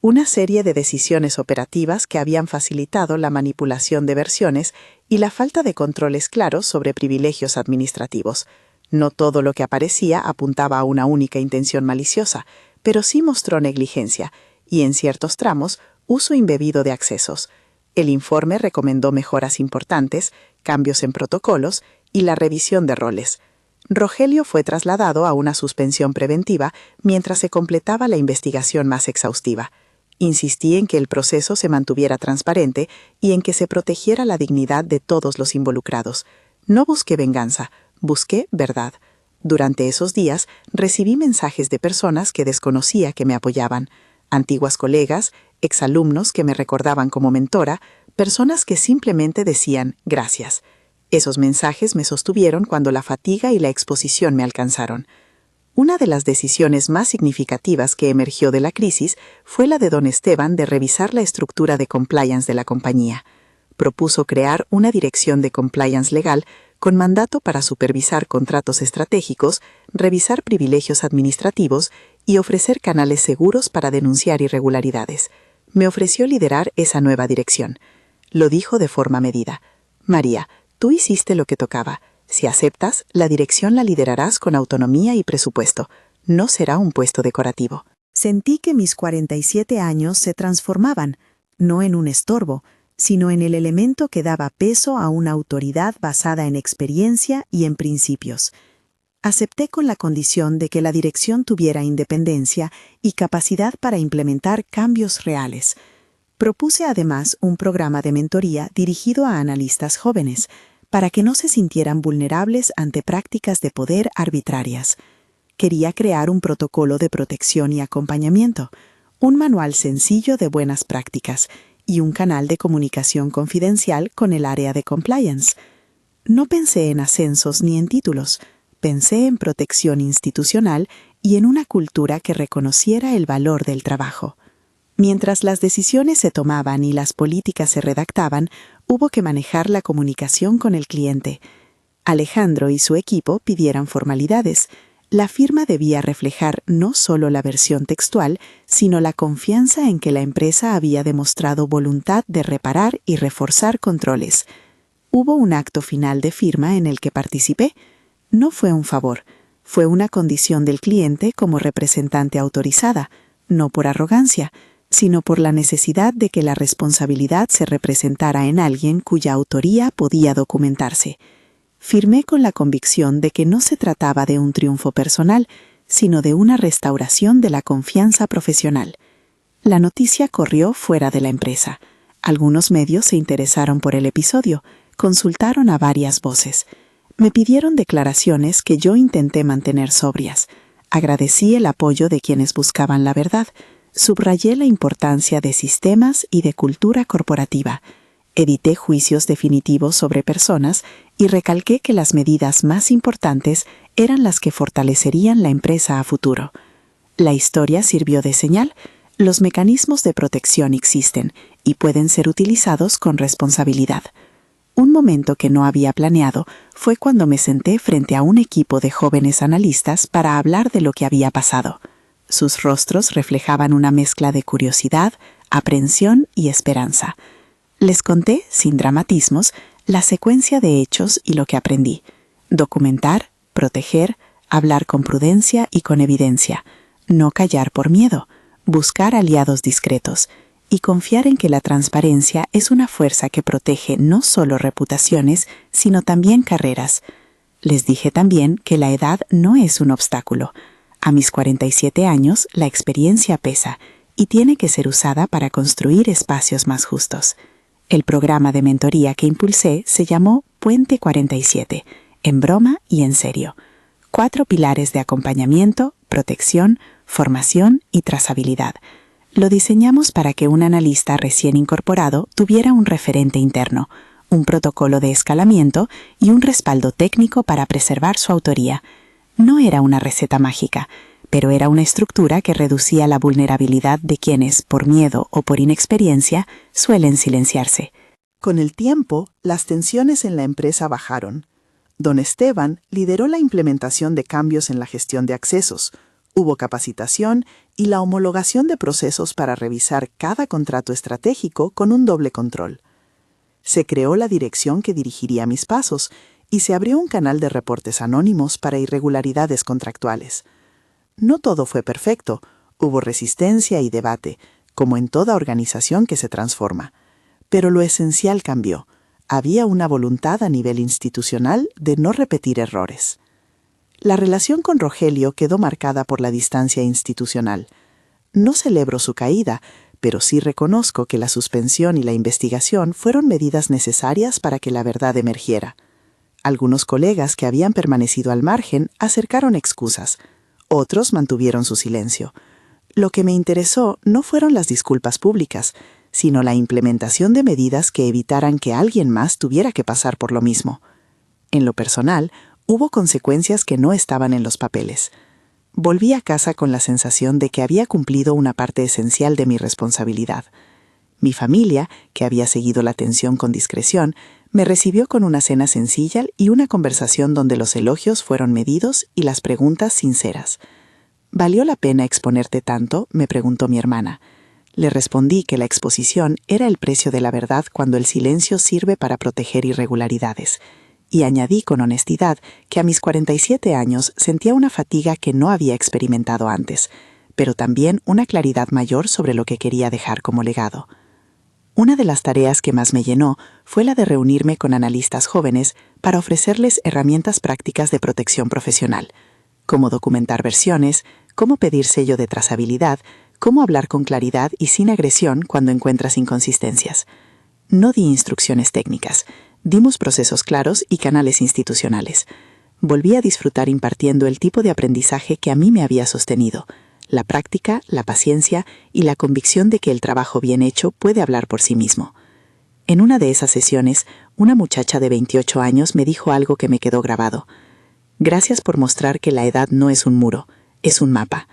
Una serie de decisiones operativas que habían facilitado la manipulación de versiones y la falta de controles claros sobre privilegios administrativos. No todo lo que aparecía apuntaba a una única intención maliciosa, pero sí mostró negligencia y, en ciertos tramos, uso indebido de accesos. El informe recomendó mejoras importantes, cambios en protocolos y la revisión de roles. Rogelio fue trasladado a una suspensión preventiva mientras se completaba la investigación más exhaustiva. Insistí en que el proceso se mantuviera transparente y en que se protegiera la dignidad de todos los involucrados. No busqué venganza, busqué verdad. Durante esos días recibí mensajes de personas que desconocía que me apoyaban. Antiguas colegas, exalumnos que me recordaban como mentora, personas que simplemente decían gracias. Esos mensajes me sostuvieron cuando la fatiga y la exposición me alcanzaron. Una de las decisiones más significativas que emergió de la crisis fue la de don Esteban de revisar la estructura de compliance de la compañía. Propuso crear una dirección de compliance legal con mandato para supervisar contratos estratégicos, revisar privilegios administrativos y ofrecer canales seguros para denunciar irregularidades. Me ofreció liderar esa nueva dirección. Lo dijo de forma medida. María, tú hiciste lo que tocaba. Si aceptas, la dirección la liderarás con autonomía y presupuesto. No será un puesto decorativo. Sentí que mis 47 años se transformaban, no en un estorbo, sino en el elemento que daba peso a una autoridad basada en experiencia y en principios. Acepté con la condición de que la dirección tuviera independencia y capacidad para implementar cambios reales. Propuse además un programa de mentoría dirigido a analistas jóvenes, para que no se sintieran vulnerables ante prácticas de poder arbitrarias. Quería crear un protocolo de protección y acompañamiento, un manual sencillo de buenas prácticas y un canal de comunicación confidencial con el área de compliance. No pensé en ascensos ni en títulos, pensé en protección institucional y en una cultura que reconociera el valor del trabajo. Mientras las decisiones se tomaban y las políticas se redactaban, hubo que manejar la comunicación con el cliente. Alejandro y su equipo pidieron formalidades. La firma debía reflejar no solo la versión textual, sino la confianza en que la empresa había demostrado voluntad de reparar y reforzar controles. Hubo un acto final de firma en el que participé. No fue un favor, fue una condición del cliente como representante autorizada, no por arrogancia, sino por la necesidad de que la responsabilidad se representara en alguien cuya autoría podía documentarse. Firmé con la convicción de que no se trataba de un triunfo personal, sino de una restauración de la confianza profesional. La noticia corrió fuera de la empresa. Algunos medios se interesaron por el episodio, consultaron a varias voces. Me pidieron declaraciones que yo intenté mantener sobrias. Agradecí el apoyo de quienes buscaban la verdad. Subrayé la importancia de sistemas y de cultura corporativa. Evité juicios definitivos sobre personas y recalqué que las medidas más importantes eran las que fortalecerían la empresa a futuro. La historia sirvió de señal. Los mecanismos de protección existen y pueden ser utilizados con responsabilidad. Un momento que no había planeado fue cuando me senté frente a un equipo de jóvenes analistas para hablar de lo que había pasado. Sus rostros reflejaban una mezcla de curiosidad, aprensión y esperanza. Les conté, sin dramatismos, la secuencia de hechos y lo que aprendí. Documentar, proteger, hablar con prudencia y con evidencia. No callar por miedo, buscar aliados discretos y confiar en que la transparencia es una fuerza que protege no solo reputaciones, sino también carreras. Les dije también que la edad no es un obstáculo. A mis 47 años, la experiencia pesa y tiene que ser usada para construir espacios más justos. El programa de mentoría que impulsé se llamó Puente 47, en broma y en serio. 4 pilares de acompañamiento, protección, formación y trazabilidad. Lo diseñamos para que un analista recién incorporado tuviera un referente interno, un protocolo de escalamiento y un respaldo técnico para preservar su autoría. No era una receta mágica, pero era una estructura que reducía la vulnerabilidad de quienes, por miedo o por inexperiencia, suelen silenciarse. Con el tiempo, las tensiones en la empresa bajaron. Don Esteban lideró la implementación de cambios en la gestión de accesos, hubo capacitación y la homologación de procesos para revisar cada contrato estratégico con un doble control. Se creó la dirección que dirigiría mis pasos y se abrió un canal de reportes anónimos para irregularidades contractuales. No todo fue perfecto, hubo resistencia y debate, como en toda organización que se transforma. Pero lo esencial cambió. Había una voluntad a nivel institucional de no repetir errores. La relación con Rogelio quedó marcada por la distancia institucional. No celebro su caída, pero sí reconozco que la suspensión y la investigación fueron medidas necesarias para que la verdad emergiera. Algunos colegas que habían permanecido al margen acercaron excusas. Otros mantuvieron su silencio. Lo que me interesó no fueron las disculpas públicas, sino la implementación de medidas que evitaran que alguien más tuviera que pasar por lo mismo. En lo personal, hubo consecuencias que no estaban en los papeles. Volví a casa con la sensación de que había cumplido una parte esencial de mi responsabilidad. Mi familia, que había seguido la atención con discreción, me recibió con una cena sencilla y una conversación donde los elogios fueron medidos y las preguntas sinceras. ¿Valió la pena exponerte tanto?, me preguntó mi hermana. Le respondí que la exposición era el precio de la verdad cuando el silencio sirve para proteger irregularidades. Y añadí con honestidad que a mis 47 años sentía una fatiga que no había experimentado antes, pero también una claridad mayor sobre lo que quería dejar como legado. Una de las tareas que más me llenó fue la de reunirme con analistas jóvenes para ofrecerles herramientas prácticas de protección profesional, cómo documentar versiones, cómo pedir sello de trazabilidad, cómo hablar con claridad y sin agresión cuando encuentras inconsistencias. No di instrucciones técnicas, dimos procesos claros y canales institucionales. Volví a disfrutar impartiendo el tipo de aprendizaje que a mí me había sostenido, la práctica, la paciencia y la convicción de que el trabajo bien hecho puede hablar por sí mismo. En una de esas sesiones, una muchacha de 28 años me dijo algo que me quedó grabado. Gracias por mostrar que la edad no es un muro, es un mapa.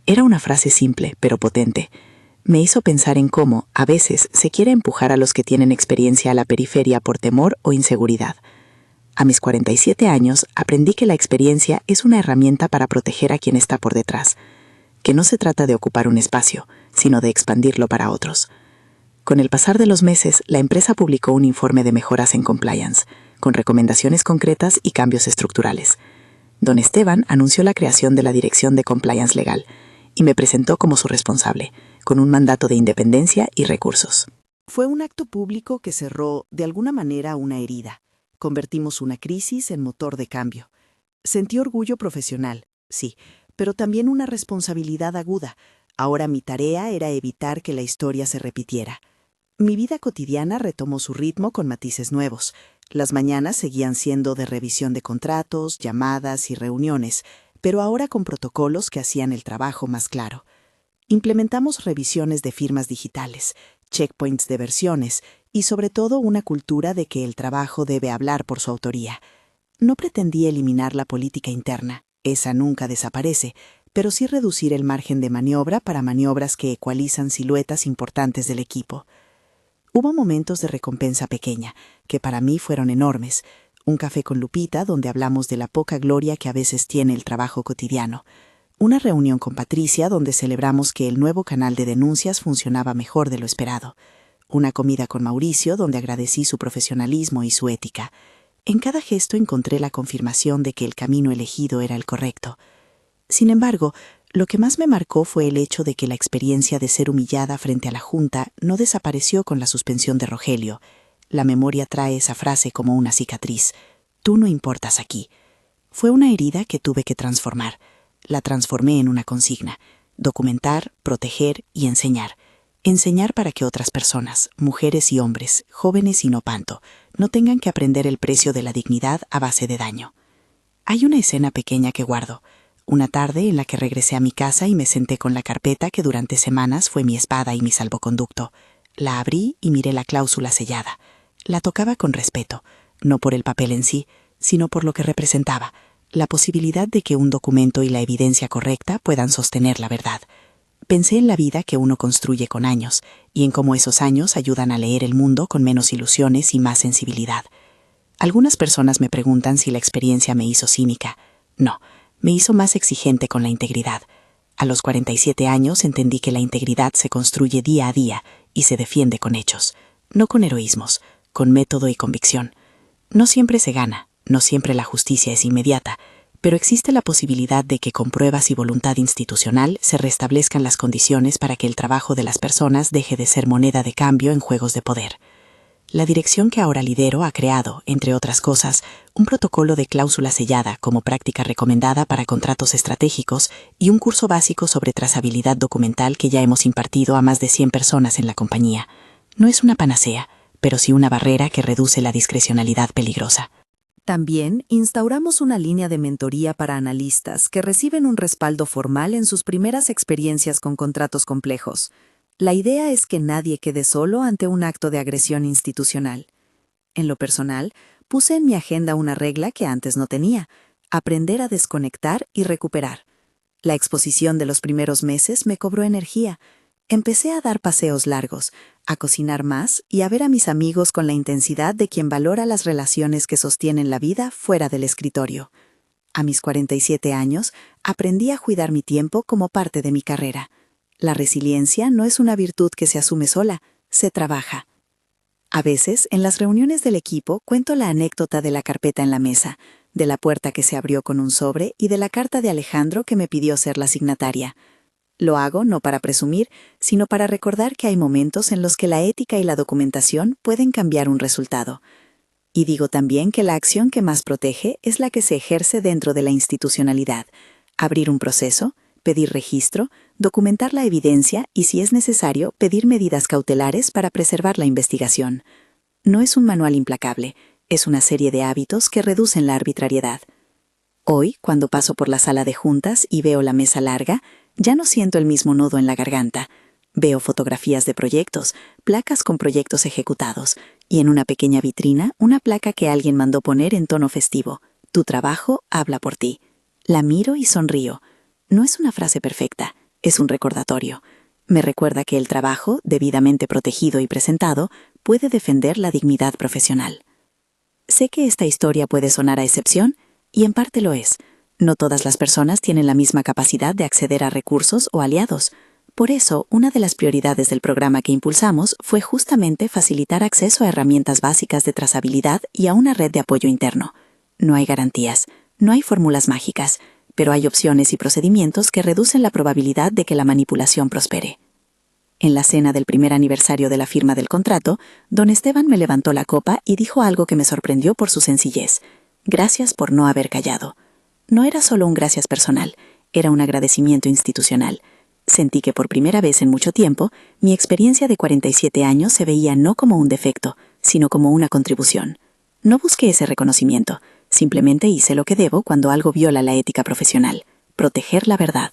Era una frase simple, pero potente. Me hizo pensar en cómo, a veces, se quiere empujar a los que tienen experiencia a la periferia por temor o inseguridad. A mis 47 años, aprendí que la experiencia es una herramienta para proteger a quien está por detrás, que no se trata de ocupar un espacio, sino de expandirlo para otros. Con el pasar de los meses, la empresa publicó un informe de mejoras en compliance, con recomendaciones concretas y cambios estructurales. Don Esteban anunció la creación de la Dirección de Compliance Legal y me presentó como su responsable, con un mandato de independencia y recursos. Fue un acto público que cerró, de alguna manera, una herida. Convertimos una crisis en motor de cambio. Sentí orgullo profesional, sí, pero también una responsabilidad aguda. Ahora mi tarea era evitar que la historia se repitiera. Mi vida cotidiana retomó su ritmo con matices nuevos. Las mañanas seguían siendo de revisión de contratos, llamadas y reuniones, pero ahora con protocolos que hacían el trabajo más claro. Implementamos revisiones de firmas digitales, checkpoints de versiones y sobre todo una cultura de que el trabajo debe hablar por su autoría. No pretendí eliminar la política interna, esa nunca desaparece, pero sí reducir el margen de maniobra para maniobras que ecualizan siluetas importantes del equipo. Hubo momentos de recompensa pequeña, que para mí fueron enormes. Un café con Lupita donde hablamos de la poca gloria que a veces tiene el trabajo cotidiano. Una reunión con Patricia donde celebramos que el nuevo canal de denuncias funcionaba mejor de lo esperado. Una comida con Mauricio donde agradecí su profesionalismo y su ética. En cada gesto encontré la confirmación de que el camino elegido era el correcto. Sin embargo, lo que más me marcó fue el hecho de que la experiencia de ser humillada frente a la Junta no desapareció con la suspensión de Rogelio. La memoria trae esa frase como una cicatriz. Tú no importas aquí. Fue una herida que tuve que transformar. La transformé en una consigna. Documentar, proteger y enseñar. Enseñar para que otras personas, mujeres y hombres, jóvenes y no tanto, no tengan que aprender el precio de la dignidad a base de daño. Hay una escena pequeña que guardo. Una tarde en la que regresé a mi casa y me senté con la carpeta que durante semanas fue mi espada y mi salvoconducto. La abrí y miré la cláusula sellada. La tocaba con respeto, no por el papel en sí, sino por lo que representaba, la posibilidad de que un documento y la evidencia correcta puedan sostener la verdad. Pensé en la vida que uno construye con años, y en cómo esos años ayudan a leer el mundo con menos ilusiones y más sensibilidad. Algunas personas me preguntan si la experiencia me hizo cínica. No, me hizo más exigente con la integridad. A los 47 años entendí que la integridad se construye día a día y se defiende con hechos, no con heroísmos, con método y convicción. No siempre se gana, no siempre la justicia es inmediata, pero existe la posibilidad de que con pruebas y voluntad institucional se restablezcan las condiciones para que el trabajo de las personas deje de ser moneda de cambio en juegos de poder. La dirección que ahora lidero ha creado, entre otras cosas, un protocolo de cláusula sellada como práctica recomendada para contratos estratégicos y un curso básico sobre trazabilidad documental que ya hemos impartido a más de 100 personas en la compañía. No es una panacea, pero sí una barrera que reduce la discrecionalidad peligrosa. También instauramos una línea de mentoría para analistas que reciben un respaldo formal en sus primeras experiencias con contratos complejos. La idea es que nadie quede solo ante un acto de agresión institucional. En lo personal, puse en mi agenda una regla que antes no tenía: aprender a desconectar y recuperar. La exposición de los primeros meses me cobró energía. Empecé a dar paseos largos, a cocinar más y a ver a mis amigos con la intensidad de quien valora las relaciones que sostienen la vida fuera del escritorio. A mis 47 años, aprendí a cuidar mi tiempo como parte de mi carrera. La resiliencia no es una virtud que se asume sola, se trabaja. A veces, en las reuniones del equipo, cuento la anécdota de la carpeta en la mesa, de la puerta que se abrió con un sobre y de la carta de Alejandro que me pidió ser la signataria. Lo hago no para presumir, sino para recordar que hay momentos en los que la ética y la documentación pueden cambiar un resultado. Y digo también que la acción que más protege es la que se ejerce dentro de la institucionalidad: abrir un proceso, pedir registro, documentar la evidencia y, si es necesario, pedir medidas cautelares para preservar la investigación. No es un manual implacable, es una serie de hábitos que reducen la arbitrariedad. Hoy, cuando paso por la sala de juntas y veo la mesa larga, ya no siento el mismo nudo en la garganta. Veo fotografías de proyectos, placas con proyectos ejecutados, y en una pequeña vitrina una placa que alguien mandó poner en tono festivo: tu trabajo habla por ti. La miro y sonrío. No es una frase perfecta, es un recordatorio. Me recuerda que el trabajo, debidamente protegido y presentado, puede defender la dignidad profesional. Sé que esta historia puede sonar a excepción, y en parte lo es. No todas las personas tienen la misma capacidad de acceder a recursos o aliados. Por eso, una de las prioridades del programa que impulsamos fue justamente facilitar acceso a herramientas básicas de trazabilidad y a una red de apoyo interno. No hay garantías, no hay fórmulas mágicas, pero hay opciones y procedimientos que reducen la probabilidad de que la manipulación prospere. En la cena del primer aniversario de la firma del contrato, don Esteban me levantó la copa y dijo algo que me sorprendió por su sencillez: gracias por no haber callado. No era solo un gracias personal, era un agradecimiento institucional. Sentí que por primera vez en mucho tiempo, mi experiencia de 47 años se veía no como un defecto, sino como una contribución. No busqué ese reconocimiento, simplemente hice lo que debo cuando algo viola la ética profesional: proteger la verdad.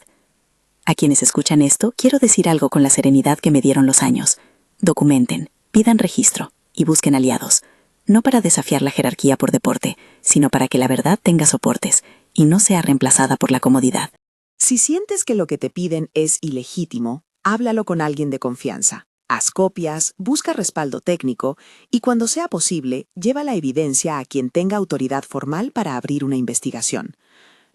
A quienes escuchan esto, quiero decir algo con la serenidad que me dieron los años. Documenten, pidan registro y busquen aliados. No para desafiar la jerarquía por deporte, sino para que la verdad tenga soportes y no sea reemplazada por la comodidad. Si sientes que lo que te piden es ilegítimo, háblalo con alguien de confianza. Haz copias, busca respaldo técnico y, cuando sea posible, lleva la evidencia a quien tenga autoridad formal para abrir una investigación.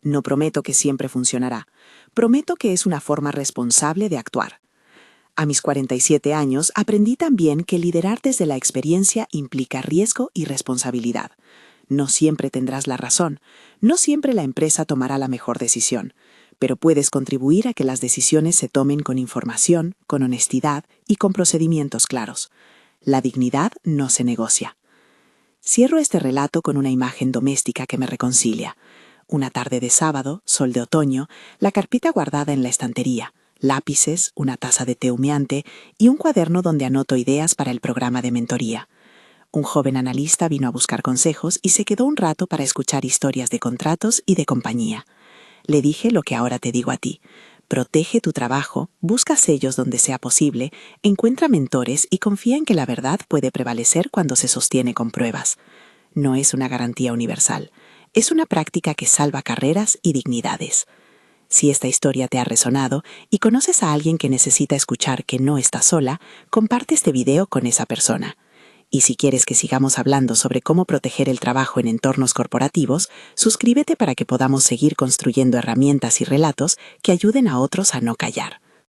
No prometo que siempre funcionará. Prometo que es una forma responsable de actuar. A mis 47 años aprendí también que liderar desde la experiencia implica riesgo y responsabilidad. No siempre tendrás la razón, no siempre la empresa tomará la mejor decisión, pero puedes contribuir a que las decisiones se tomen con información, con honestidad y con procedimientos claros. La dignidad no se negocia. Cierro este relato con una imagen doméstica que me reconcilia. Una tarde de sábado, sol de otoño, la carpeta guardada en la estantería, lápices, una taza de té humeante y un cuaderno donde anoto ideas para el programa de mentoría. Un joven analista vino a buscar consejos y se quedó un rato para escuchar historias de contratos y de compañía. Le dije lo que ahora te digo a ti. Protege tu trabajo, busca sellos donde sea posible, encuentra mentores y confía en que la verdad puede prevalecer cuando se sostiene con pruebas. No es una garantía universal. Es una práctica que salva carreras y dignidades. Si esta historia te ha resonado y conoces a alguien que necesita escuchar que no está sola, comparte este video con esa persona. Y si quieres que sigamos hablando sobre cómo proteger el trabajo en entornos corporativos, suscríbete para que podamos seguir construyendo herramientas y relatos que ayuden a otros a no callar.